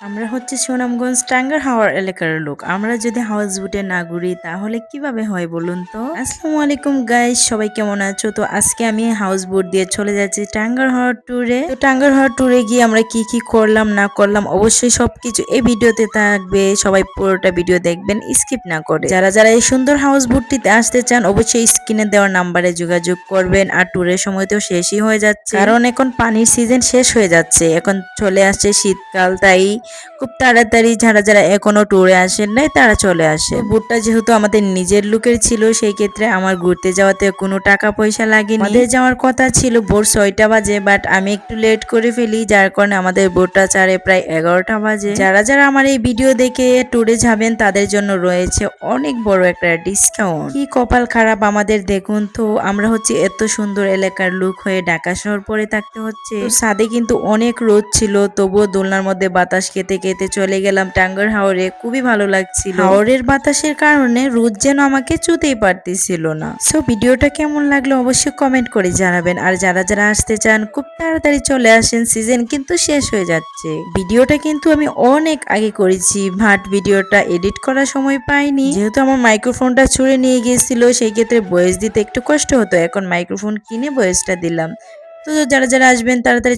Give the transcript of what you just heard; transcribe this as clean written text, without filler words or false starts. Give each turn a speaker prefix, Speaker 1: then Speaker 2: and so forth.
Speaker 1: আমরা হচ্ছে সুনামগঞ্জ টাঙ্গার হাওর এলাকার লোক। আমরা যদি হাউস বোটে না ঘুরি তাহলে কিভাবে হয় বলুন তো? আসসালামু আলাইকুম গাইস, সবাই কেমন আছো? তো আজকে আমি হাউস বোট দিয়ে চলে যাচ্ছি টাঙ্গার হাওর ট্যুরে। তো টাঙ্গার হাওর ট্যুরে গিয়ে আমরা কি কি করলাম না করলাম অবশ্যই সবকিছু এই ভিডিওতে থাকবে। সবাই পুরোটা ভিডিও দেখবেন স্কিপ না করে। যারা যারা এই সুন্দর হাউস বোটটিতে আসতে চান অবশ্যই স্ক্রিনে দেওয়া নাম্বারে যোগাযোগ করবেন। আর ট্যুরের সময় তো শেষই হয়ে যাচ্ছে, কারণ এখন পানির সিজন শেষ হয়ে যাচ্ছে, এখন চলে আসছে শীতকাল, তাই খুব তাড়াতাড়ি যারা যারা এখনো ট্যুরে আসেন নাই তারা চলে আসে। বুটটা যেহেতু আমাদের নিজের লোকের ছিল, সেই ক্ষেত্রে আমার ঘুরতে যাওয়াতে কোনো টাকা পয়সা লাগেনি। আমাদের যাওয়ার কথা ছিল ভোর 6টা বাজে, বাট আমি একটু লেট করে ফেলি, যার কারণে আমাদের বোটটা ছাড়ে প্রায় 11টা বাজে। যারা যারা আমার এই ভিডিও দেখে ট্যুরে যাবেন তাদের জন্য রয়েছে অনেক বড় একটা ডিসকাউন্ট। কি কপাল খারাপ আমাদের দেখুন তো, আমরা হচ্ছে এত সুন্দর এলাকার লোক হয়ে ঢাকা শহর পরে থাকতে হচ্ছে। তো ছাদে কিন্তু অনেক রোদ ছিল, তবুও দোলনার মধ্যে বাতাস খেতে খেতে চলে গেলাম টাঙ্গার হাওরে। খুবই ভালো লাগছিল, হাওরের বাতাসের কারণে রোদ যেন আমাকে চুতেই পারতেছিল না। সো ভিডিওটা কেমন লাগলো অবশ্যই কমেন্ট করে জানাবেন। আর যারা যারা আসতে চান খুব তাড়াতাড়ি চলে আসেন, সিজন কিন্তু শেষ হয়ে যাচ্ছে। ভিডিওটা কিন্তু আমি অনেক আগে করেছি, বাট ভিডিওটা এডিট করার সময় পাইনি, যেহেতু আমার মাইক্রোফোনটা ছুঁড়ে নিয়ে গিয়েছিল, সেই ক্ষেত্রে ভয়েস দিতে একটু কষ্ট হতো। এখন মাইক্রোফোন কিনে ভয়েসটা দিলাম। তো যারা যারা আসবেন তাড়াতাড়ি